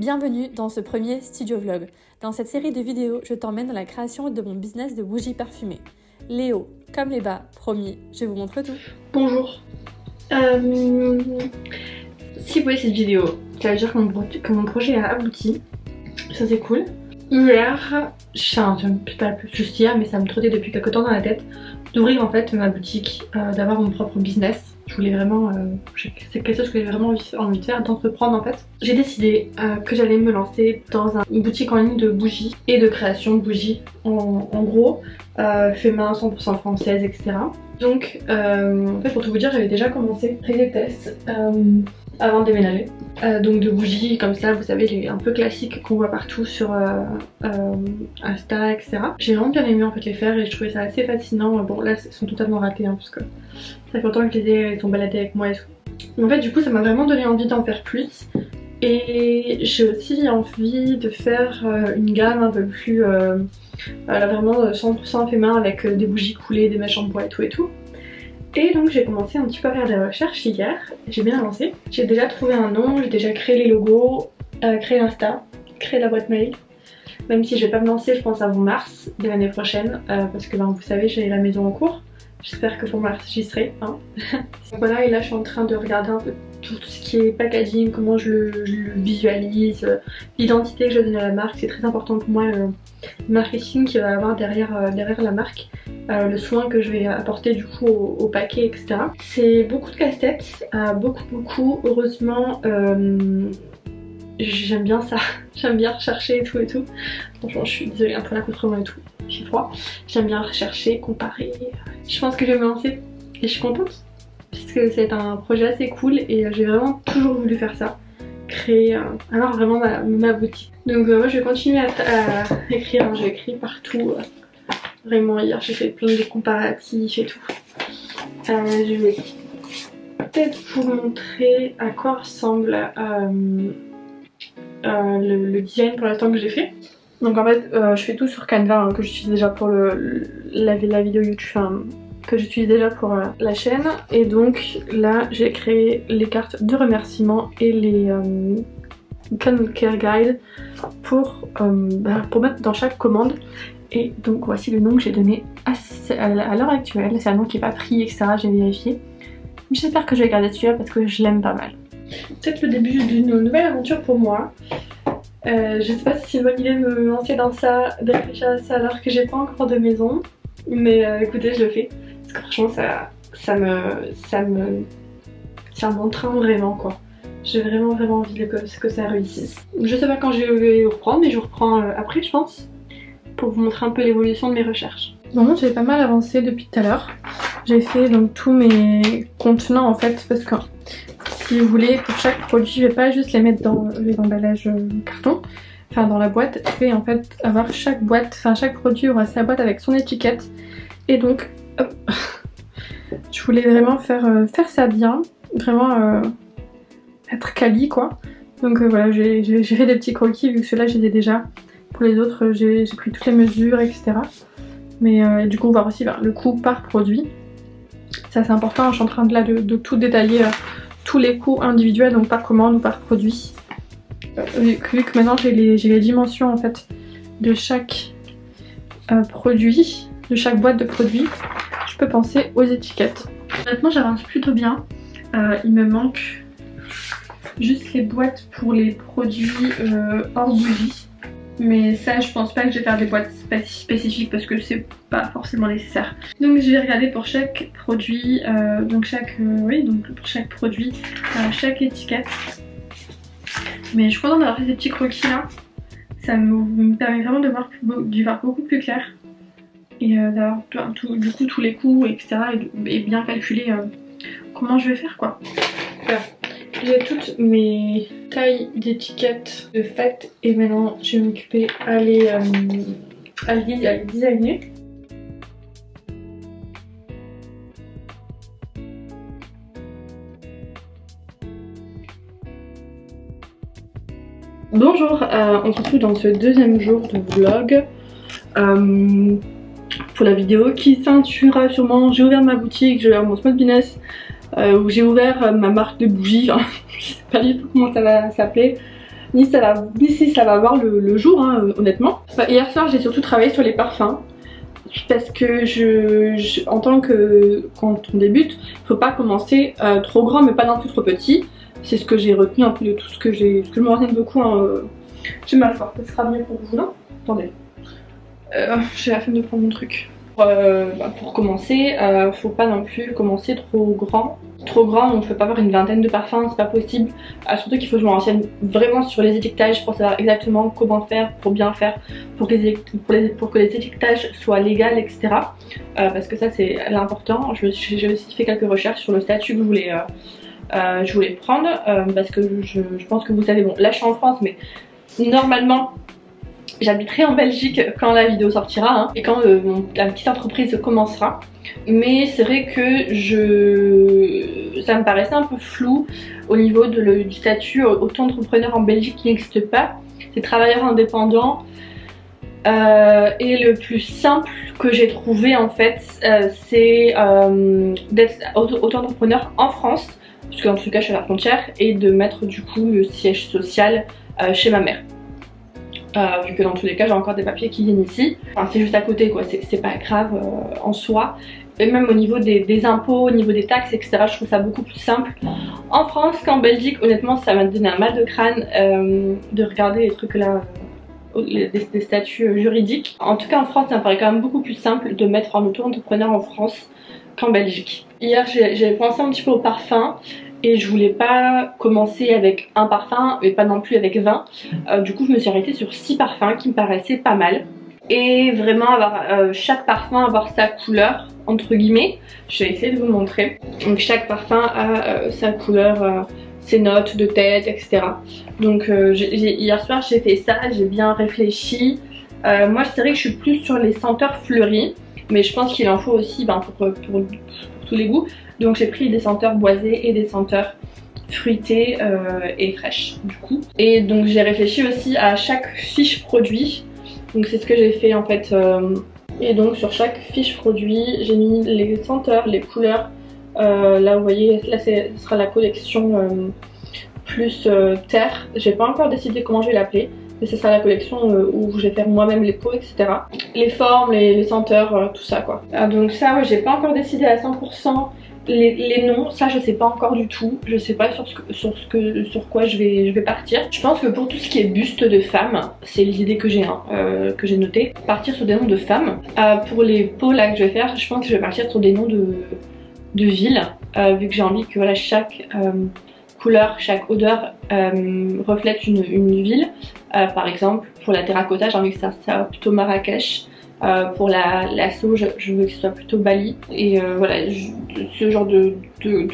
Bienvenue dans ce premier studio vlog. Dans cette série de vidéos, je t'emmène dans la création de mon business de bougies parfumées. Les hauts comme les bas, promis, je vous montre tout. Bonjour. Si vous voyez cette vidéo, ça veut dire que mon projet a abouti. Ça c'est cool. Hier, juste hier, mais ça me trottait depuis quelques temps dans la tête d'ouvrir en fait ma boutique, d'avoir mon propre business. Je voulais vraiment, c'est quelque chose que j'avais vraiment envie de faire, d'entreprendre en fait. J'ai décidé que j'allais me lancer dans une boutique en ligne de bougies et de création de bougies en gros, fait main 100% française, etc. Donc en fait pour tout vous dire, j'avais déjà commencé des tests avant de déménager. Donc de bougies comme ça, vous savez, les un peu classiques qu'on voit partout sur Insta, etc. J'ai vraiment bien aimé en fait les faire et je trouvais ça assez fascinant. Bon là elles sont totalement ratées parce que ça fait longtemps que elles sont baladées avec moi et tout. Mais en fait du coup ça m'a vraiment donné envie d'en faire plus. Et j'ai aussi envie de faire une gamme un peu plus là, vraiment 100% fait main avec des bougies coulées, des mèches en bois et tout. Et donc j'ai commencé un petit peu à faire des recherches hier, j'ai bien avancé. J'ai déjà trouvé un nom, j'ai déjà créé les logos, créé l'Insta, créé la boîte mail. Même si je vais pas me lancer, je pense avant mars de l'année prochaine, parce que vous savez j'ai la maison en cours. J'espère que pour mars j'y serai. Hein. Voilà, et là je suis en train de regarder un peu tout ce qui est packaging, comment je le visualise, l'identité que je donne à la marque, c'est très important pour moi, le marketing qu'il va y avoir derrière la marque, le soin que je vais apporter du coup au paquet, etc. C'est beaucoup de casse-tête, beaucoup, heureusement j'aime bien ça, j'aime bien rechercher et tout. Franchement je suis désolée, un peu l'accoutrement et tout, j'ai froid. J'aime bien rechercher, comparer, je pense que je vais me lancer et je suis contente. Puisque c'est un projet assez cool et j'ai vraiment toujours voulu faire ça, créer, avoir vraiment ma boutique. Donc moi je vais continuer à écrire, hein. J'ai écrit partout, vraiment hier j'ai fait plein de comparatifs et tout. Je vais peut-être vous montrer à quoi ressemble le design pour l'instant que j'ai fait. Donc en fait je fais tout sur Canva, hein, que j'utilise déjà pour la vidéo YouTube, que j'utilise déjà pour la chaîne. Et donc là j'ai créé les cartes de remerciement et les Candle Care Guide pour mettre dans chaque commande. Et donc voici le nom que j'ai donné à l'heure actuelle. C'est un nom qui n'est pas pris, etc. J'ai vérifié. J'espère que je vais garder celui-là parce que je l'aime pas mal. Peut-être le début d'une nouvelle aventure pour moi. Je sais pas si c'est une bonne idée de me lancer dans ça, de réfléchir à ça alors que j'ai pas encore de maison. Mais écoutez, je le fais. Parce que franchement ça m'entraîne vraiment quoi. J'ai vraiment envie que ça réussisse. Je sais pas quand je vais reprendre, mais je reprends après je pense. Pour vous montrer un peu l'évolution de mes recherches. Bon, j'ai pas mal avancé depuis tout à l'heure. J'ai fait donc tous mes contenants en fait, parce que si vous voulez, pour chaque produit, je vais pas juste les mettre dans les emballages carton, enfin dans la boîte. Je vais en fait avoir chaque boîte, enfin chaque produit aura sa boîte avec son étiquette. Et donc, hop, je voulais vraiment faire ça bien, vraiment être quali quoi. Donc voilà, j'ai fait des petits croquis vu que ceux-là je les ai déjà. Pour les autres, j'ai pris toutes les mesures, etc. Mais du coup, on va voir aussi le coût par produit. Ça c'est important, je suis en train de tout détailler, tous les coûts individuels, donc par commande ou par produit. Vu que maintenant j'ai les dimensions en fait de chaque produit, de chaque boîte de produits, je peux penser aux étiquettes. Maintenant j'avance plutôt bien, il me manque juste les boîtes pour les produits hors bougie. Mais ça je pense pas que je vais faire des boîtes spécifiques parce que c'est pas forcément nécessaire. Donc je vais regarder pour chaque produit, donc pour chaque produit, chaque étiquette. Mais je suis contente d'avoir fait ces petits croquis là. Ça me permet vraiment d'y voir beaucoup plus clair. Et d'avoir du coup tous les coûts, etc. Et bien calculer comment je vais faire quoi. Voilà. J'ai toutes mes tailles d'étiquettes de fait et maintenant je vais m'occuper à les designer. Bonjour, on se retrouve dans ce deuxième jour de vlog pour la vidéo qui s'intuera sûrement. J'ai ouvert ma boutique, j'ai ouvert mon small business. Où j'ai ouvert ma marque de bougies, je sais pas du tout comment ça va s'appeler. ni si ça va voir le jour, hein, honnêtement. Hier soir j'ai surtout travaillé sur les parfums. Parce que en tant que quand on débute, faut pas commencer trop grand mais pas non plus trop petit. C'est ce que j'ai retenu un peu de tout ce que j'ai. Parce que je me renseigne beaucoup. Hein, j'ai mal fort, ça sera mieux pour vous, non? Attendez. J'ai la flemme de prendre mon truc. Pour commencer, faut pas non plus commencer trop grand. Trop grand, on ne peut pas avoir une vingtaine de parfums, c'est pas possible. Surtout qu'il faut que je me renseigne vraiment sur les étiquetages pour savoir exactement comment faire, pour bien faire, pour que les étiquetages soient légaux, etc. Parce que ça c'est l'important. J'ai aussi fait quelques recherches sur le statut que je voulais prendre parce que je pense que vous savez, bon là je suis en France mais normalement j'habiterai en Belgique quand la vidéo sortira hein, et quand la petite entreprise commencera. Mais c'est vrai que ça me paraissait un peu flou au niveau du statut auto-entrepreneur en Belgique qui n'existe pas. C'est travailleur indépendant. Et le plus simple que j'ai trouvé en fait c'est d'être auto-entrepreneur en France, puisque en tout cas je suis à la frontière, et de mettre du coup le siège social chez ma mère. Vu que dans tous les cas j'ai encore des papiers qui viennent ici. Enfin, c'est juste à côté quoi, c'est pas grave en soi. Et même au niveau des impôts, au niveau des taxes, etc. je trouve ça beaucoup plus simple en France qu'en Belgique. Honnêtement ça m'a donné un mal de crâne de regarder les trucs là, des statuts juridiques. En tout cas en France ça me paraît quand même beaucoup plus simple de mettre en auto-entrepreneur en France qu'en Belgique. Hier j'ai pensé un petit peu au parfum. Et je voulais pas commencer avec un parfum et pas non plus avec 20. Du coup je me suis arrêtée sur 6 parfums qui me paraissaient pas mal. Et vraiment avoir chaque parfum avoir sa couleur entre guillemets. Je vais essayer de vous montrer. Donc chaque parfum a sa couleur, ses notes de tête, etc. Donc hier soir j'ai fait ça, j'ai bien réfléchi. Moi c'est vrai que je suis plus sur les senteurs fleuries. Mais je pense qu'il en faut aussi pour tous les goûts. Donc j'ai pris des senteurs boisées et des senteurs fruitées et fraîches du coup. Et donc j'ai réfléchi aussi à chaque fiche produit. Donc c'est ce que j'ai fait en fait. Et donc sur chaque fiche produit j'ai mis les senteurs, les couleurs. Là vous voyez, là ce sera la collection plus terre. J'ai pas encore décidé comment je vais l'appeler. Mais ce sera la collection où je vais faire moi-même les pots, etc. Les formes, les senteurs, tout ça quoi. Donc ça ouais, j'ai pas encore décidé à 100%. Les noms, ça je sais pas encore du tout. Je sais pas sur quoi je vais partir. Je pense que pour tout ce qui est buste de femmes, c'est les idées que j'ai notées. Partir sur des noms de femmes. Pour les pots là que je vais faire, je pense que je vais partir sur des noms de villes. Vu que j'ai envie que voilà, chaque couleur, chaque odeur reflète une ville. Par exemple pour la terracotta j'ai envie que ça soit plutôt Marrakech. Pour la sauge je veux que ce soit plutôt Bali. Et voilà ce genre de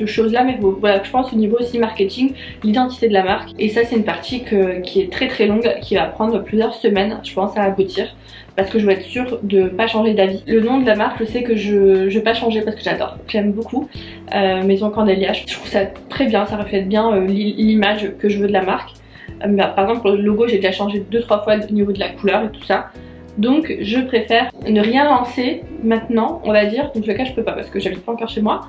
choses là. Mais voilà, je pense au niveau aussi marketing, l'identité de la marque. Et ça c'est une partie qui est très longue, qui va prendre plusieurs semaines je pense à aboutir. Parce que je veux être sûre de ne pas changer d'avis. Le nom de la marque, je sais que je vais pas changer parce que j'adore, j'aime beaucoup. Maison Candélia, je trouve ça très bien, ça reflète bien l'image que je veux de la marque. Par exemple pour le logo, j'ai déjà changé 2-3 fois au niveau de la couleur et tout ça. Donc je préfère ne rien lancer maintenant, on va dire. Dans tous les cas je peux pas parce que j'habite pas encore chez moi.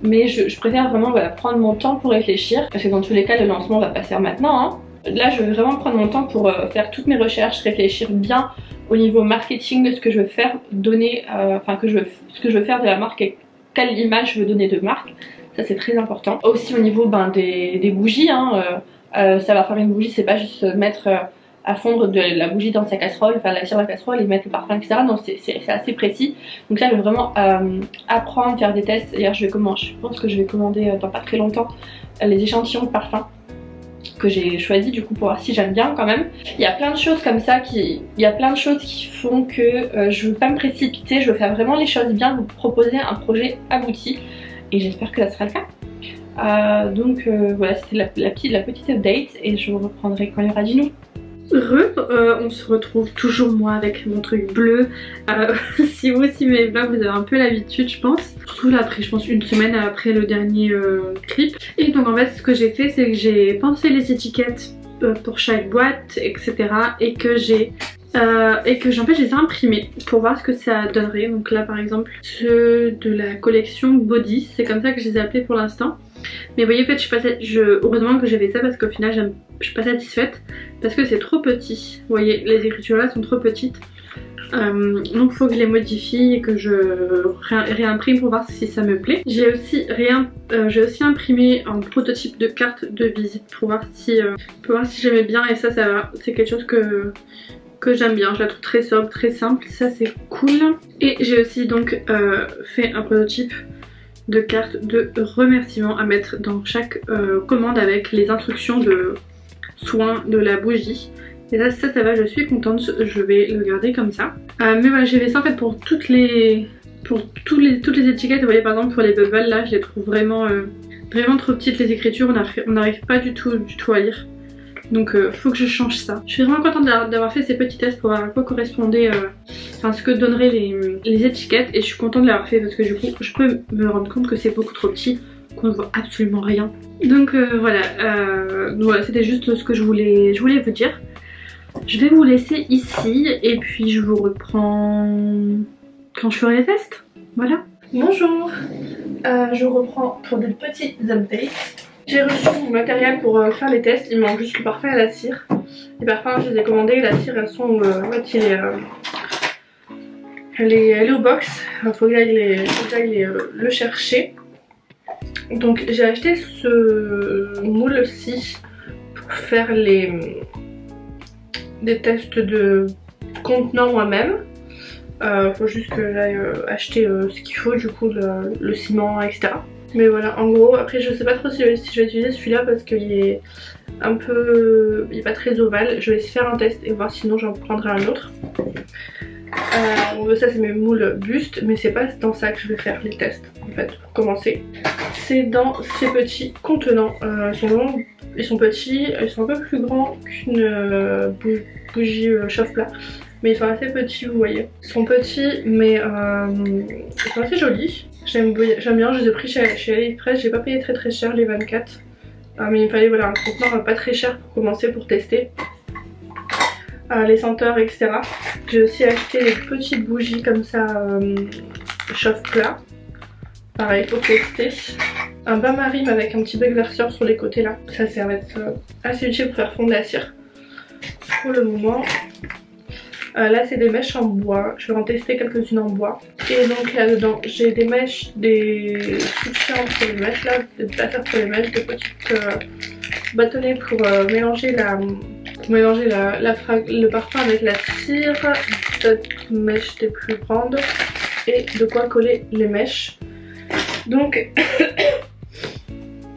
Mais je préfère vraiment voilà, prendre mon temps pour réfléchir. Parce que dans tous les cas le lancement va pas se faire maintenant hein. Là je veux vraiment prendre mon temps pour faire toutes mes recherches, réfléchir bien au niveau marketing de ce que je veux faire, donner, ce que je veux faire de la marque et quelle image je veux donner de marque. Ça c'est très important. Aussi au niveau des bougies, hein, ça va faire une bougie, c'est pas juste mettre à fondre de la bougie dans sa casserole, enfin la cire dans la casserole et mettre le parfum, etc. Non, c'est assez précis. Donc là je veux vraiment apprendre, faire des tests. D'ailleurs je pense que je vais commander dans pas très longtemps les échantillons de parfum que j'ai choisi du coup pour voir si j'aime bien quand même. Il y a plein de choses comme ça qui font que je veux pas me précipiter, je veux faire vraiment les choses bien, vous proposer un projet abouti et j'espère que ça sera le cas. Donc voilà, c'était la petite update et je vous reprendrai quand il y aura du nouveau. On se retrouve toujours moi avec mon truc bleu. Si vous aussi mes vlogs, vous avez un peu l'habitude je pense. Surtout là après je pense une semaine après le dernier clip. Et donc en fait ce que j'ai fait c'est que j'ai pensé les étiquettes pour chaque boîte etc. Et que en fait je les ai imprimées pour voir ce que ça donnerait. Donc là par exemple ceux de la collection Body, c'est comme ça que je les ai appelés pour l'instant. Mais vous voyez, en fait, heureusement que j'ai fait ça parce qu'au final, je suis pas satisfaite parce que c'est trop petit. Vous voyez, les écritures là sont trop petites. Donc il faut que je les modifie et que je réimprime pour voir si ça me plaît. J'ai aussi imprimé un prototype de carte de visite pour voir si j'aimais bien, et ça va. C'est quelque chose que j'aime bien. Je la trouve très sobre, très simple, ça c'est cool. Et j'ai aussi donc fait un prototype de carte de remerciement à mettre dans chaque commande avec les instructions de soins de la bougie. Et là ça va, je suis contente, je vais le garder comme ça. Mais voilà, j'ai fait ça en fait pour toutes les étiquettes. Vous voyez, par exemple pour les bubbles là, je les trouve vraiment trop petites les écritures, on n'arrive pas du tout à lire. Donc faut que je change ça. Je suis vraiment contente d'avoir fait ces petits tests pour voir à quoi correspondait, ce que donneraient les étiquettes, et je suis contente de l'avoir fait parce que du coup je peux me rendre compte que c'est beaucoup trop petit, qu'on ne voit absolument rien. Donc voilà, c'était juste ce que je voulais vous dire. Je vais vous laisser ici et puis je vous reprends quand je ferai les tests. Voilà. Bonjour, je reprends pour des petits updates. J'ai reçu mon matériel pour faire les tests, il manque juste le parfum et la cire. Les parfums je les ai commandés, la cire elles sont elle est au box, il faut que j'aille le chercher. Donc j'ai acheté ce moule-ci pour faire des tests de contenant moi-même. Faut juste que j'aille acheter ce qu'il faut, du coup le ciment, etc. Mais voilà, en gros, après je sais pas trop si je vais utiliser celui-là parce qu'il est un peu... il est pas très ovale. Je vais faire un test et voir, sinon j'en prendrai un autre. Ça c'est mes moules buste, mais c'est pas dans ça que je vais faire les tests en fait pour commencer. C'est dans ces petits contenants. Ils sont petits, ils sont un peu plus grands qu'une bougie chauffe-plat. Mais ils sont assez petits, vous voyez. Ils sont petits mais ils sont assez jolis. J'aime bien, je les ai pris chez AliExpress, j'ai pas payé très cher les 24. Mais il me fallait voilà, un contenant pas très cher pour commencer, pour tester. Les senteurs, etc. J'ai aussi acheté des petites bougies comme ça, chauffe-plat. Pareil, pour tester. Un bain-marie avec un petit bec verseur sur les côtés là. Ça va être assez utile pour faire fondre la cire. Pour le moment. Là c'est des mèches en bois, je vais en tester quelques-unes en bois. Et donc là dedans j'ai des mèches, des soutiens pour les mèches là, des batteurs pour les mèches, des petites bâtonnets pour mélanger le parfum avec la cire, cette mèche des plus grandes et de quoi coller les mèches. Donc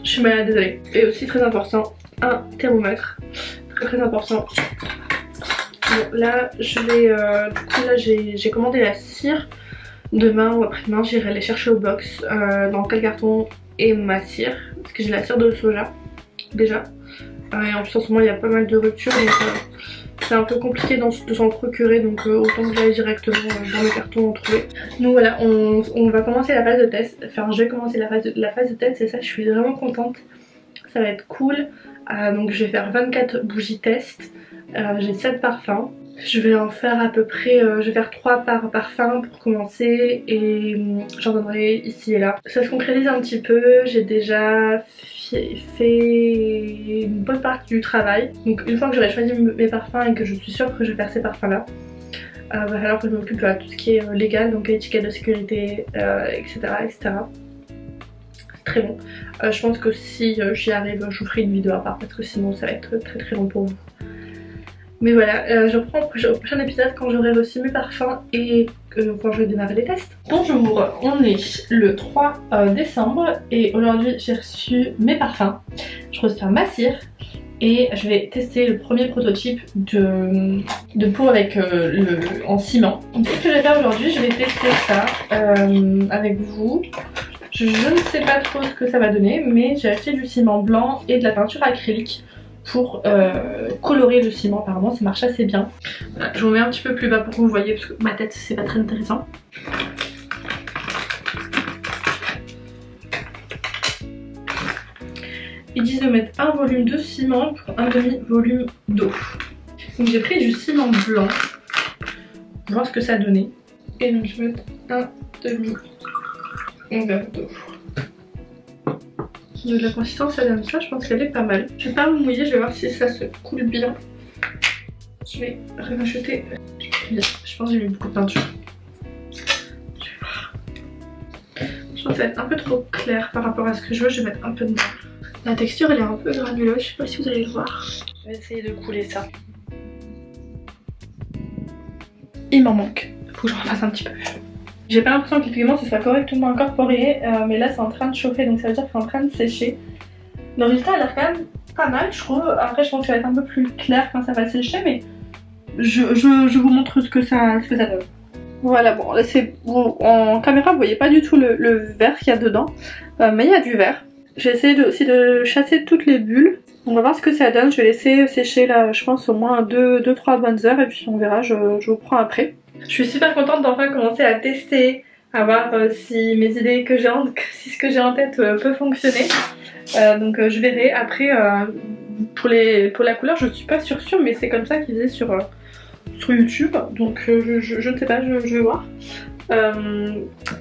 je suis malade, désolée. Et aussi très important, un thermomètre, très important. Bon, là je vais du coup là j'ai commandé la cire. Demain ou après-demain j'irai aller chercher au box dans quel carton est ma cire, parce que j'ai la cire de soja déjà, et en plus en ce moment il y a pas mal de ruptures, donc c'est un peu compliqué de s'en procurer, donc autant que j'aille directement dans le carton en trouver. Donc voilà, on va commencer la phase de test, enfin je vais commencer la phase de test, et ça je suis vraiment contente, ça va être cool. Donc je vais faire 24 bougies test. J'ai 7 parfums. Je vais en faire à peu près, je vais faire 3 par parfum pour commencer, et j'en donnerai ici et là. Ça se concrétise un petit peu, j'ai déjà fait une bonne partie du travail. Donc une fois que j'aurai choisi mes parfums et que je suis sûre que je vais faire ces parfums là, va falloir que je m'occupe de tout ce qui est légal, donc étiquette de sécurité, etc. C'est très bon. Je pense que si j'y arrive, je vous ferai une vidéo à part parce que sinon ça va être très long pour vous. Mais voilà, je reprends au prochain épisode quand j'aurai reçu mes parfums et quand je vais démarrer les tests. Bonjour, on est le 3 décembre et aujourd'hui j'ai reçu mes parfums. Je reçois ma cire et je vais tester le premier prototype de pot avec en ciment. Donc ce que je vais faire aujourd'hui, je vais tester ça avec vous. Je ne sais pas trop ce que ça va donner, mais j'ai acheté du ciment blanc et de la peinture acrylique pour colorer le ciment. Apparemment ça marche assez bien. Voilà, je vous mets un petit peu plus bas pour que vous voyez parce que ma tête c'est pas très intéressant. Ils disent de mettre un volume de ciment pour un demi-volume d'eau. Donc j'ai pris du ciment blanc pour voir ce que ça a donné. Et donc je vais mettre un demi verre d'eau. De la consistance, ça donne ça, je pense qu'elle est pas mal. Je vais pas me mouiller, je vais voir si ça se coule bien. Je vais racheter. Je pense que j'ai mis beaucoup de peinture. Je vais voir. Je pense que ça va être un peu trop clair par rapport à ce que je veux, je vais mettre un peu de noir. La texture elle est un peu granuleuse, je sais pas si vous allez le voir. Je vais essayer de couler ça. Il m'en manque, faut que j'en fasse un petit peu. J'ai pas l'impression que les pigments se soient correctement incorporés, mais là c'est en train de chauffer donc ça veut dire que c'est en train de sécher. Le résultat a l'air quand même pas mal je trouve. Après je pense que ça va être un peu plus clair quand ça va sécher, mais je vous montre ce que ça donne. Voilà, bon là c'est bon, en caméra vous voyez pas du tout le vert qu'il y a dedans, mais il y a du vert. J'ai essayé aussi de chasser toutes les bulles. On va voir ce que ça donne, je vais laisser sécher là je pense au moins 2-3 bonnes heures et puis on verra, je vous prends après. Je suis super contente d'enfin commencer à tester, à voir si mes idées que j'ai si ce que j'ai en tête peut fonctionner. Donc je verrai après. Pour la couleur je suis pas sûre mais c'est comme ça qu'ils faisaient sur YouTube. Donc je ne sais pas, je vais voir.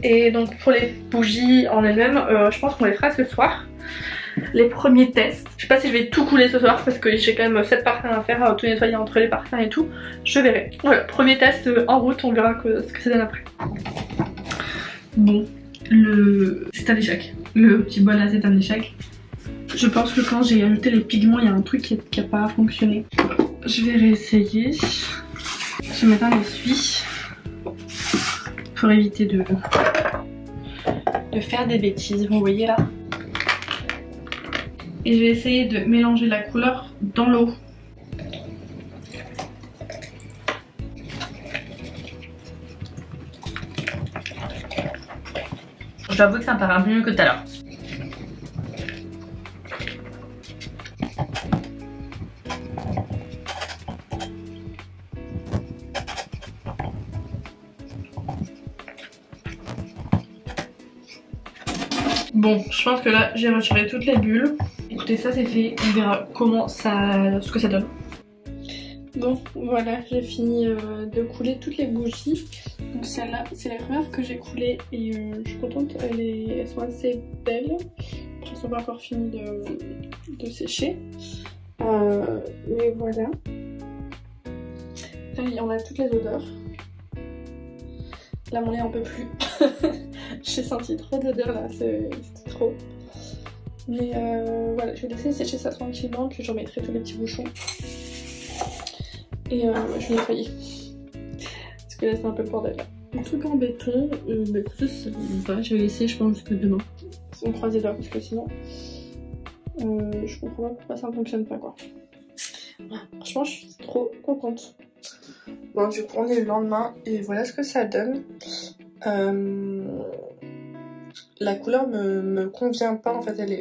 Et donc pour les bougies en elles-mêmes, je pense qu'on les fera ce soir. Les premiers tests. Je sais pas si je vais tout couler ce soir parce que j'ai quand même 7 parfums à faire, tout nettoyer entre les parfums et tout. Je verrai. Voilà, premier test en route, on verra ce que ça donne après. Bon, c'est un échec. Le petit bol là c'est un échec. Je pense que quand j'ai ajouté les pigments, il y a un truc qui a pas fonctionné. Je vais réessayer. Je vais mettre un essuie pour éviter de faire des bêtises, vous voyez là. Et je vais essayer de mélanger la couleur dans l'eau. Je dois avouer que ça me paraît un peu mieux que tout à l'heure. Bon, je pense que là j'ai retiré toutes les bulles. Écoutez, ça c'est fait, on verra ce que ça donne. Bon, voilà, j'ai fini de couler toutes les bougies. Donc celle-là, c'est la première que j'ai coulée et je suis contente, elles sont assez belles. Après, elles sont pas encore finies de sécher. Mais voilà. Là, on a toutes les odeurs. Là, mon lait en peut plus. J'ai senti trop d'odeur là, c'était trop. Mais voilà, je vais laisser sécher ça tranquillement, puis je remettrai tous les petits bouchons. Et je vais nettoyer. Parce que là, c'est un peu le bordel là. Un truc en béton, bah écoutez, ça va, je vais laisser, je pense, que demain. On croise les doigts parce que sinon, je comprends pas pourquoi ça ne fonctionne pas quoi. Franchement, je suis trop contente. Bon, du coup, on est le lendemain et voilà ce que ça donne. La couleur me convient pas en fait, elle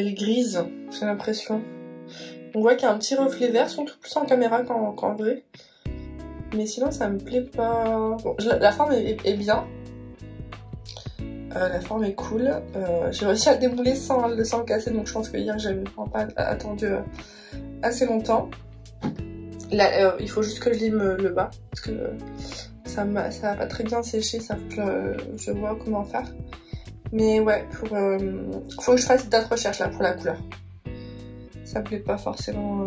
est grise, j'ai l'impression. On voit qu'il y a un petit reflet vert, surtout plus en caméra qu'en vrai. Mais sinon ça me plaît pas. Bon, la forme est bien. La forme est cool. J'ai réussi à le démouler sans le casser, donc je pense que hier j'avais vraiment pas attendu assez longtemps. Là, il faut juste que je lime le bas parce que ça va pas très bien sécher, ça faut que je vois comment faire. Mais ouais, faut que je fasse d'autres recherches là pour la couleur. Ça me plaît pas forcément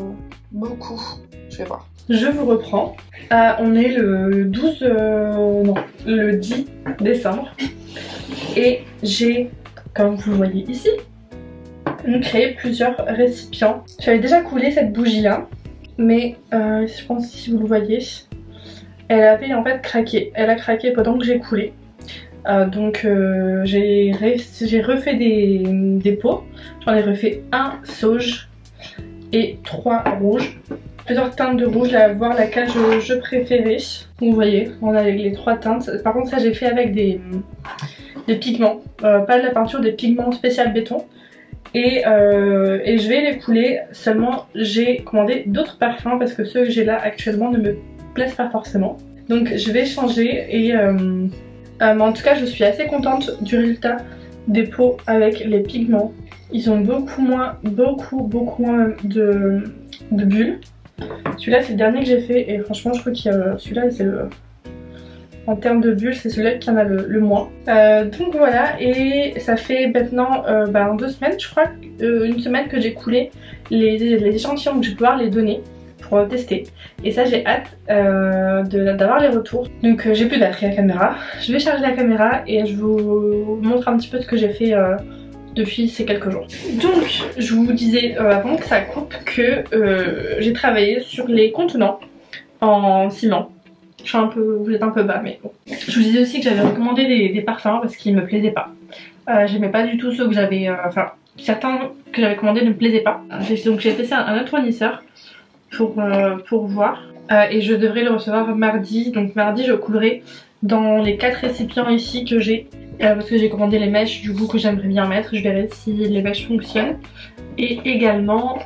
beaucoup. Je vais voir. Je vous reprends. On est le 10 décembre. Et j'ai, comme vous le voyez ici, créé plusieurs récipients. J'avais déjà coulé cette bougie là. Mais je pense que si vous le voyez, elle avait en fait craqué. Elle a craqué pendant que j'ai coulé. Donc j'ai refait des pots. J'en ai refait un sauge et 3 rouges. Plusieurs teintes de rouge, à voir laquelle je préférais. Vous voyez, on a les 3 teintes. Par contre ça j'ai fait avec des pigments. Pas de la peinture, des pigments spécial béton. Et je vais les couler, seulement j'ai commandé d'autres parfums parce que ceux que j'ai là actuellement ne me plaisent pas forcément. Donc je vais changer et mais en tout cas je suis assez contente du résultat des pots avec les pigments. Ils ont beaucoup moins de bulles. Celui-là c'est le dernier que j'ai fait et franchement je trouve que celui-là c'est En termes de bulles, c'est celui-là qui en a le moins. Donc voilà, et ça fait maintenant 2 semaines, je crois, une semaine que j'ai coulé les échantillons, que je vais pouvoir les donner pour tester. Et ça, j'ai hâte d'avoir les retours. Donc j'ai plus de batterie à la caméra. Je vais charger la caméra et je vous montre un petit peu ce que j'ai fait depuis ces quelques jours. Donc je vous disais avant que ça coupe que j'ai travaillé sur les contenants en ciment. Vous êtes un peu bas, mais bon. Je vous disais aussi que j'avais recommandé des parfums parce qu'ils me plaisaient pas. J'aimais pas du tout ceux que j'avais, enfin certains que j'avais commandés ne me plaisaient pas. Donc j'ai testé un autre fournisseur pour voir. Et je devrais le recevoir mardi. Donc mardi je coulerai dans les 4 récipients ici que j'ai. Parce que j'ai commandé les mèches du coup que j'aimerais bien mettre. Je verrai si les mèches fonctionnent. Et également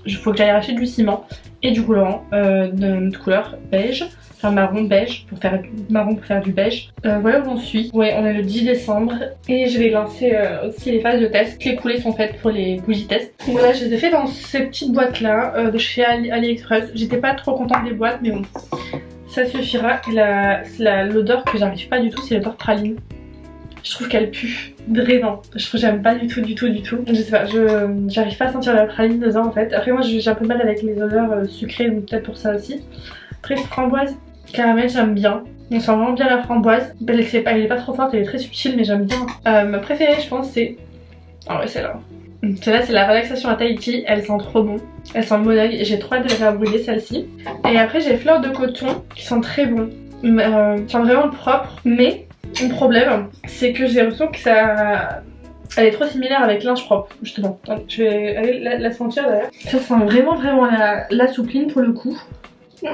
il faut que j'aille acheter du ciment et du colorant de notre couleur beige, enfin marron beige pour faire du beige. Voilà où j'en suis. Ouais, on est le 10 décembre et je vais lancer aussi les phases de test. Les coulées sont faites pour les bougies test. Voilà, je les ai fait dans ces petites boîtes là de chez AliExpress. J'étais pas trop contente des boîtes mais bon, ça suffira. L'odeur que j'arrive pas du tout, c'est l'odeur praline. Je trouve qu'elle pue, vraiment. Je trouve que j'aime pas du tout. Je sais pas, j'arrive pas à sentir la praline dedans en fait. Après moi j'ai un peu mal avec les odeurs sucrées, donc peut-être pour ça aussi. Après framboise, caramel j'aime bien. On sent vraiment bien la framboise. Elle est pas trop forte, elle est très subtile mais j'aime bien. Ma préférée je pense c'est... Ah ouais celle-là. Celle-là c'est la relaxation à Tahiti, elle sent trop bon. Elle sent le monoeil et j'ai trop hâte de la faire brûler celle-ci. Et après j'ai fleurs de coton qui sont très bons. Sont vraiment propres mais... Mon problème, c'est que j'ai l'impression que elle est trop similaire avec linge propre, justement. Attendez, je vais aller la sentir d'ailleurs. Ça sent vraiment la soupline pour le coup.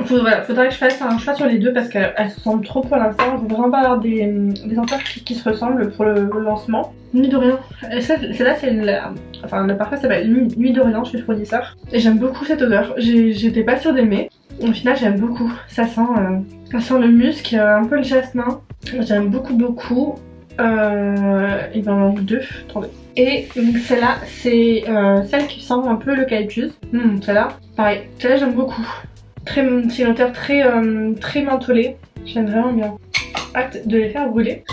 Voilà, faudrait que je fasse un choix sur les deux parce qu'elles se ressemblent trop pour l'instant. Je veux vraiment pas avoir des senteurs qui se ressemblent pour le lancement. Nuit d'Orient. Celle-là, c'est le parfum s'appelle Nuit d'Orient chez le fournisseur. Et j'aime beaucoup cette odeur. J'étais pas sûre d'aimer. Au final, j'aime beaucoup. Ça sent le musc, un peu le jasmin. J'aime beaucoup. Il m'en manque 2. Attendez. Et celle-là, c'est celle qui sent un peu l'eucalyptus. Celle-là, pareil. Celle-là, j'aime beaucoup. C'est une odeur très mentholée. J'aime vraiment bien. Hâte de les faire brûler.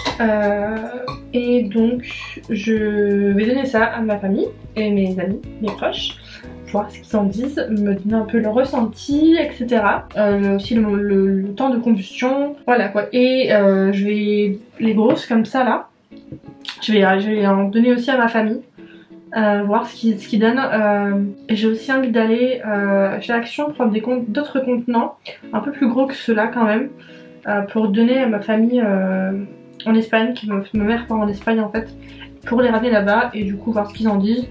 Et donc, je vais donner ça à ma famille et mes amis, mes proches. Voir ce qu'ils en disent, me donner un peu le ressenti, etc. Aussi le temps de combustion, voilà quoi. Et je vais les grosses comme ça là, je vais en donner aussi à ma famille, voir ce qu'ils donnent. Et j'ai aussi envie d'aller chez Action prendre d'autres contenants, un peu plus gros que ceux-là quand même, pour donner à ma famille en Espagne, qui ma mère part en Espagne en fait, pour les ramener là-bas et du coup voir ce qu'ils en disent.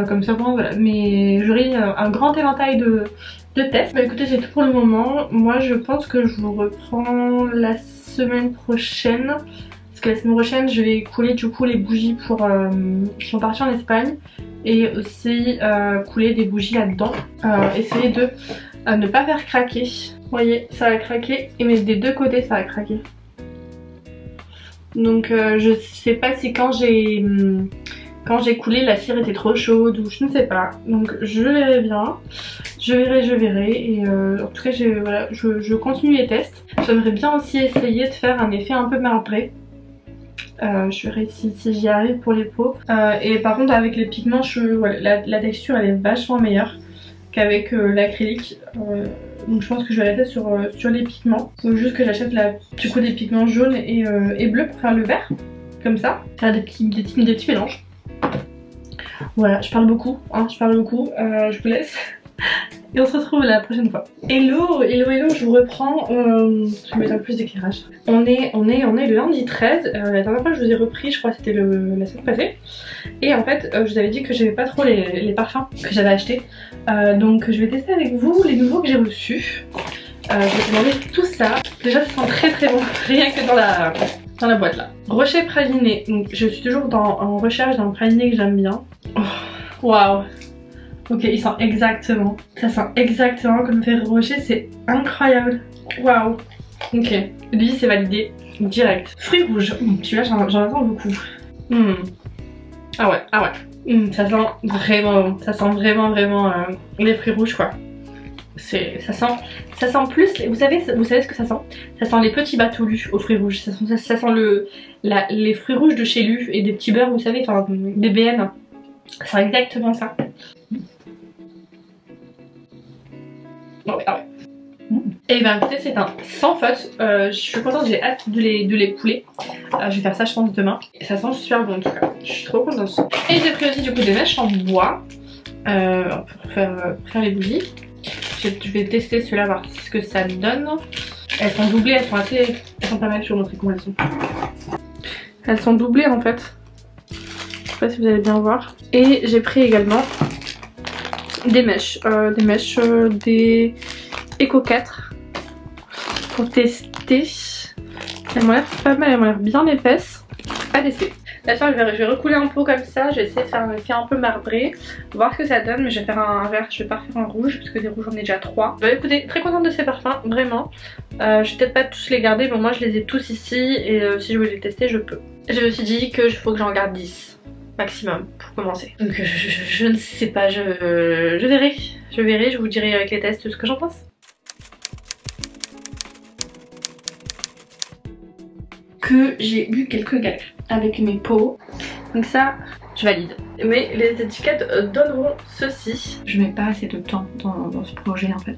Comme ça, bon, voilà. Mais j'aurai un grand éventail de tests. Bah écoutez, c'est tout pour le moment. Moi, je pense que je vous reprends la semaine prochaine. Parce que la semaine prochaine, je vais couler du coup les bougies qui sont parties en Espagne. Et aussi couler des bougies là-dedans. Essayer de ne pas faire craquer. Vous voyez, ça va craquer. Et mais des deux côtés, ça va craquer. Donc, je sais pas si quand j'ai coulé la cire était trop chaude ou je ne sais pas, donc je verrai bien, je verrai et en tout cas voilà, je continue les tests. J'aimerais bien aussi essayer de faire un effet un peu marbré, je verrai si j'y arrive pour les peaux. Et par contre avec les pigments, voilà, la texture elle est vachement meilleure qu'avec l'acrylique, donc je pense que je vais arrêter sur les pigments. Faut juste que j'achète du coup des pigments jaunes et bleus pour faire le vert, comme ça, faire des petits mélanges. Voilà, je parle beaucoup, je vous laisse et on se retrouve la prochaine fois. Hello, je vous reprends, je vais mettre un peu plus d'éclairage. On est le lundi 13, la dernière fois que je vous ai repris, je crois que c'était la semaine passée. Et en fait, je vous avais dit que j'aimais pas trop les parfums que j'avais achetés. Donc je vais tester avec vous les nouveaux que j'ai reçus. Je vais vous demander tout ça. Déjà ça sent très bon, rien que dans la boîte là. Rocher praliné, donc je suis toujours en recherche d'un praliné que j'aime bien. Waouh. Ok, il sent exactement. Ça sent exactement comme Ferrero Rocher, c'est incroyable. Waouh. Ok, lui c'est validé direct. Fruits rouges, celui-là j'en attends beaucoup. Ah ouais. Ça sent vraiment bon. Ça sent vraiment les fruits rouges quoi. Ça sent plus, vous savez ce que ça sent? Ça sent les petits bateaux Lu aux fruits rouges. Ça sent les fruits rouges de chez Lu et des petits beurres, vous savez, enfin des BN. Ça sent exactement ça. Oh ouais, ah ouais. Et ben écoutez, c'est un sans faute. Je suis contente, j'ai hâte de les pouler. Je vais faire ça je pense demain. Et ça sent super bon en tout cas. Je suis trop contente. Et j'ai pris aussi du coup des mèches en bois pour faire les bougies. Je vais tester ceux-là, voir ce que ça donne. Elles sont doublées, elles sont pas mal. Je vais vous montrer comment elles sont. Elles sont doublées en fait. Je sais pas si vous allez bien voir. Et j'ai pris également des mèches. Des Eco 4 pour tester. Elles m'ont l'air pas mal, elles m'ont l'air bien épaisses. À tester. Là je vais recouler un pot comme ça, je vais essayer de faire un effet un peu marbré, voir ce que ça donne, mais je vais faire un vert, je vais pas refaire un rouge parce que des rouges j'en ai déjà 3. Bah écoutez, très contente de ces parfums, vraiment. Je vais peut-être pas tous les garder, mais moi je les ai tous ici et si je veux les tester je peux. Je me suis dit qu'il faut que j'en garde 10 maximum pour commencer. Donc je ne sais pas, je verrai, je vous dirai avec les tests ce que j'en pense. Que j'ai eu quelques galères avec mes pots, donc ça je valide, mais les étiquettes donneront ceci. Je mets pas assez de temps dans ce projet en fait.